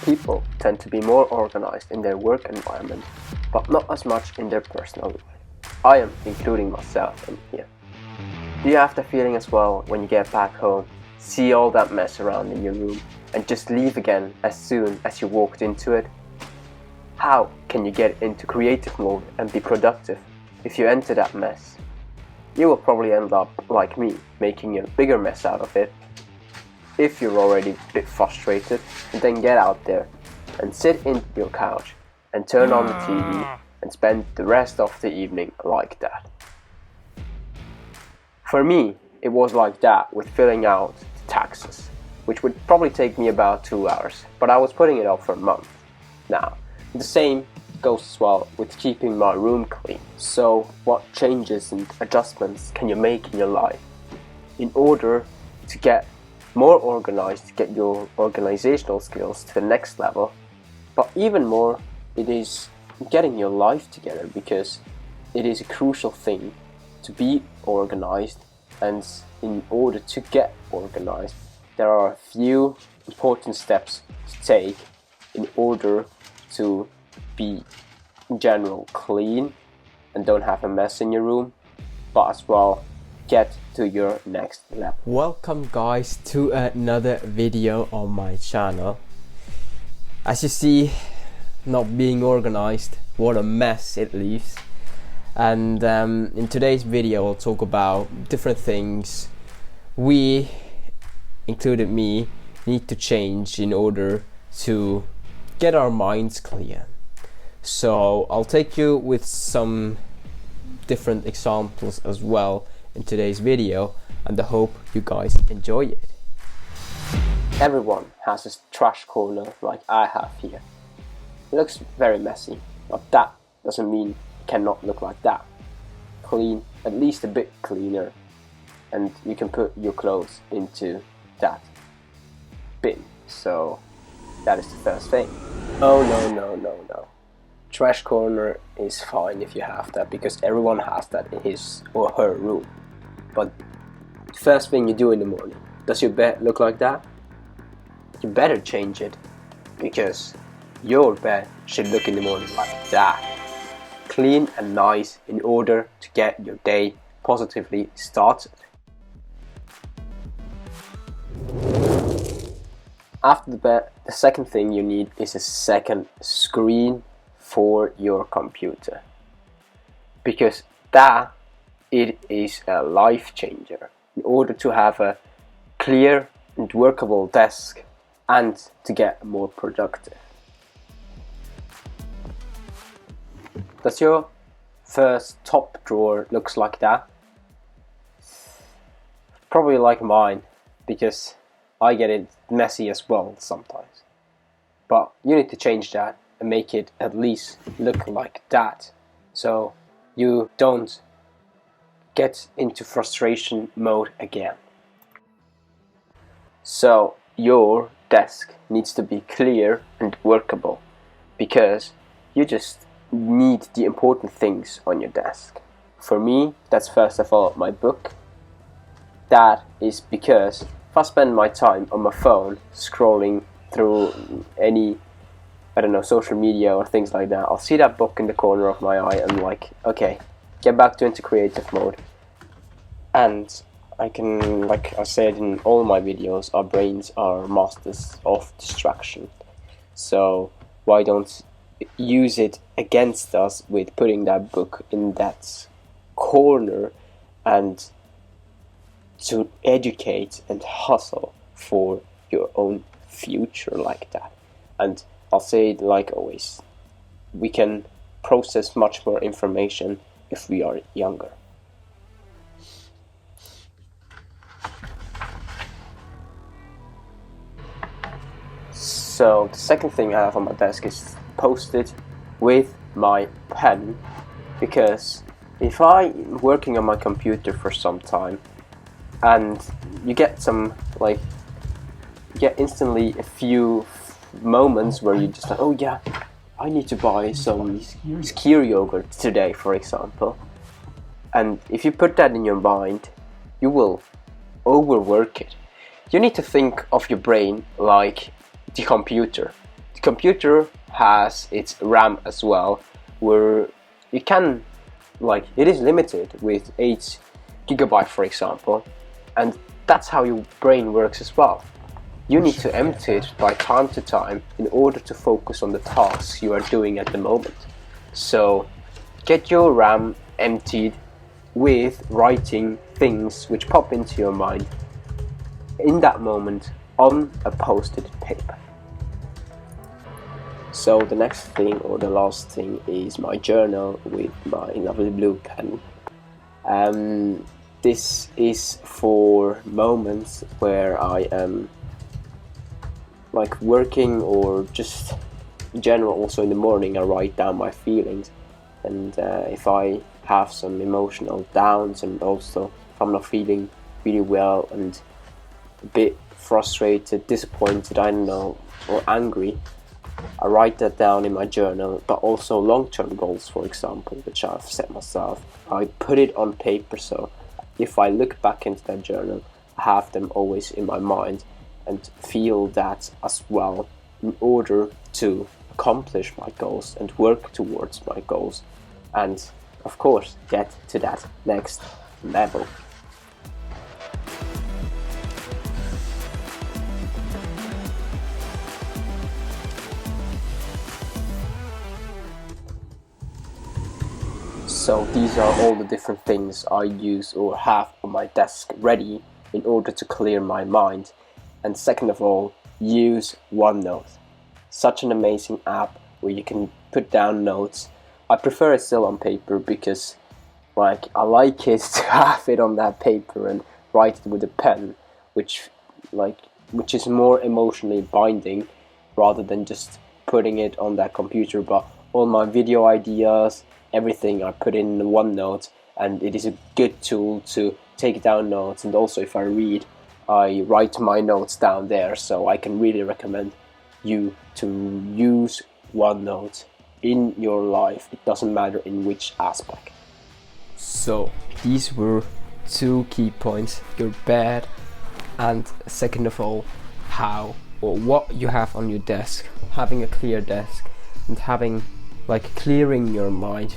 People tend to be more organized in their work environment, but not as much in their personal life. I am including myself in here. Do you have the feeling as well when you get back home, see all that mess around in your room, and just leave again as soon as you walked into it? How can you get into creative mode and be productive if you enter that mess? You will probably end up, like me, making a bigger mess out of it. If you're already a bit frustrated, then get out there and sit in your couch and turn on the TV and spend the rest of the evening like that. For me, it was like that with filling out the taxes, which would probably take me about 2 hours, but I was putting it off for a month. Now, the same goes as well with keeping my room clean. So, what changes and adjustments can you make in your life in order to get more organized, to get your organizational skills to the next level? But even more, it is getting your life together, because it is a crucial thing to be organized, and in order to get organized, there are a few important steps to take in order to be in general clean and don't have a mess in your room, but as well get to your next level. Welcome guys to another video on my channel. As you see, not being organized, what a mess it leaves. And in today's video I'll talk about different things we, included me, need to change in order to get our minds clear. So I'll take you with some different examples as well in today's video, and I hope you guys enjoy it. Everyone has a trash corner like I have here. It looks very messy, but that doesn't mean it cannot look like that. Clean, at least a bit cleaner, and you can put your clothes into that bin. So that is the first thing. Oh no. Trash corner is fine if you have that, because everyone has that in his or her room. But the first thing you do in the morning, does your bed look like that? You better change it, because your bed should look in the morning like that. Clean and nice in order to get your day positively started. After the bed, the second thing you need is a second screen for your computer, because that it is a life changer in order to have a clear and workable desk and to get more productive. Does your first top drawer looks like that? Probably like mine, because I get it messy as well sometimes. But you need to change that and make it at least look like that, so you don't get into frustration mode again. So your desk needs to be clear and workable, because you just need the important things on your desk. For me, that's first of all my book. That is because if I spend my time on my phone scrolling through any, I don't know, social media or things like that, I'll see that book in the corner of my eye and like, okay, get back into creative mode. And I can, like I said in all my videos, our brains are masters of distraction. So why don't use it against us with putting that book in that corner and to educate and hustle for your own future like that. And I'll say it like always, we can process much more information if we are younger. So the second thing I have on my desk is Post-it with my pen, because if I'm working on my computer for some time and you get some, like, you get instantly a few moments where you just like, oh yeah, I need to buy some skyr yogurt today, for example. And if you put that in your mind, you will overwork it. You need to think of your brain like the computer. The computer has its RAM as well, where you can, like, it is limited with 8 gigabyte, for example, and that's how your brain works as well. You need to empty it by time to time in order to focus on the tasks you are doing at the moment. So get your RAM emptied with writing things which pop into your mind in that moment on a post-it paper. So the next thing, or the last thing, is my journal with my lovely blue pen. This is for moments where I am like working, or just in general. Also in the morning I write down my feelings, and if I have some emotional downs, and also if I'm not feeling really well and a bit frustrated, disappointed, I don't know, or angry, I write that down in my journal. But also long-term goals, for example, which I've set myself, I put it on paper, so if I look back into that journal, I have them always in my mind and feel that as well, in order to accomplish my goals and work towards my goals, and of course get to that next level. So these are all the different things I use or have on my desk ready in order to clear my mind. And second of all, use OneNote. Such an amazing app where you can put down notes. I prefer it still on paper because, like, I like it to have it on that paper and write it with a pen, which is more emotionally binding rather than just putting it on that computer. But all my video ideas, everything I put in OneNote, and it is a good tool to take down notes. And also if I read, I write my notes down there, so I can really recommend you to use OneNote in your life. It doesn't matter in which aspect. So these were 2 key points: your bed, and second of all, how or what you have on your desk. Having a clear desk and having, like, clearing your mind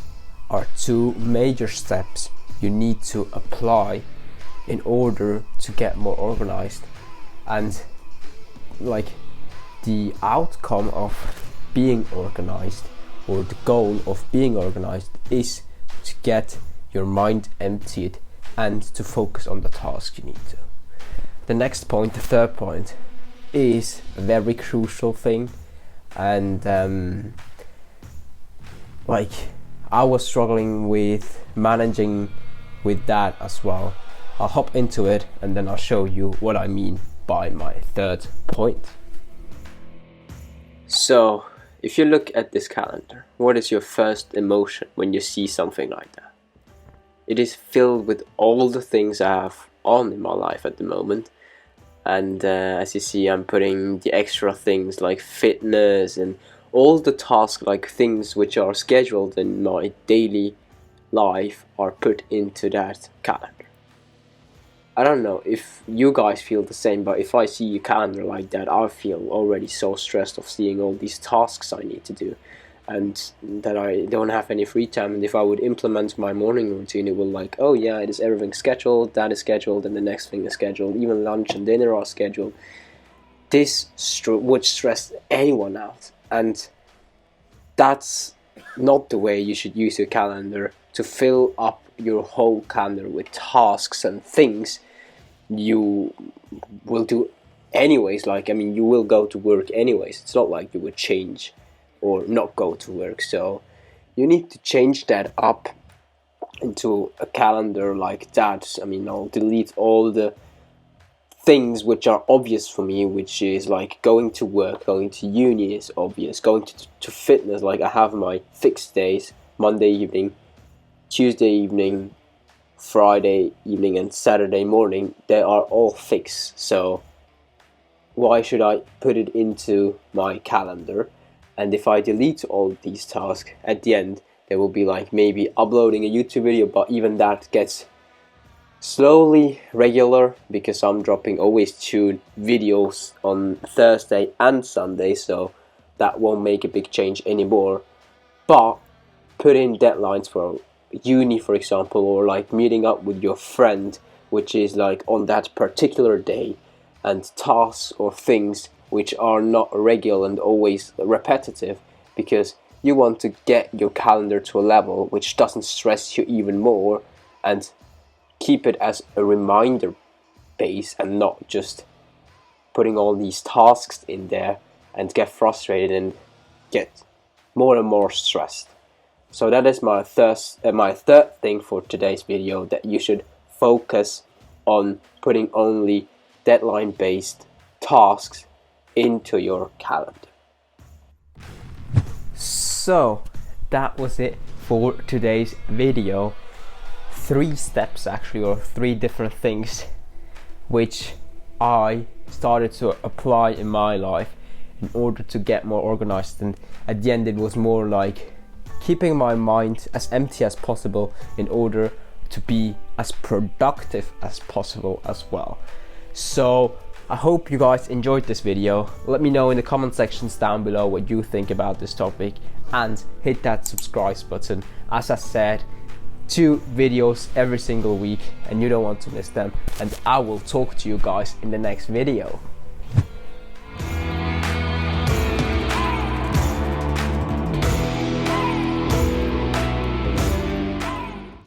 are 2 major steps you need to apply in order to get more organized. And like, the outcome of being organized, or the goal of being organized, is to get your mind emptied and to focus on the task you need to. The next point, the third point, is a very crucial thing, and like, I was struggling with managing with that as well. I'll hop into it and then I'll show you what I mean by my third point. So, if you look at this calendar, what is your first emotion when you see something like that? It is filled with all the things I have on in my life at the moment. And as you see, I'm putting the extra things like fitness and all the tasks, like things which are scheduled in my daily life, are put into that calendar. I don't know if you guys feel the same, but if I see a calendar like that, I feel already so stressed of seeing all these tasks I need to do, and that I don't have any free time. And if I would implement my morning routine, it will, like, oh yeah, it is everything scheduled, that is scheduled, and the next thing is scheduled, even lunch and dinner are scheduled. This would stress anyone out, and that's not the way you should use your calendar, to fill up your whole calendar with tasks and things you will do anyways. Like, I mean, you will go to work anyways. It's not like you would change or not go to work. So you need to change that up into a calendar like that. I mean, I'll delete all the things which are obvious for me, which is like going to work, going to uni is obvious, going to fitness, like I have my fixed days: Monday evening, Tuesday evening, Friday evening, and Saturday morning. They are all fixed, so why should I put it into my calendar? And if I delete all these tasks, at the end there will be like maybe uploading a YouTube video, but even that gets slowly regular because I'm dropping always 2 videos on Thursday and Sunday. So that won't make a big change anymore. But put in deadlines for uni, for example, or like meeting up with your friend, which is like on that particular day, and tasks or things which are not regular and always repetitive, because you want to get your calendar to a level which doesn't stress you even more, and keep it as a reminder base and not just putting all these tasks in there and get frustrated and get more and more stressed. So that is my third thing for today's video, that you should focus on putting only deadline-based tasks into your calendar. So that was it for today's video. 3 steps actually, or 3 different things which I started to apply in my life in order to get more organized, and at the end it was more like keeping my mind as empty as possible in order to be as productive as possible as well. So I hope you guys enjoyed this video. Let me know in the comment sections down below what you think about this topic, and hit that subscribe button. As I said, 2 videos every single week and you don't want to miss them, and I will talk to you guys in the next video.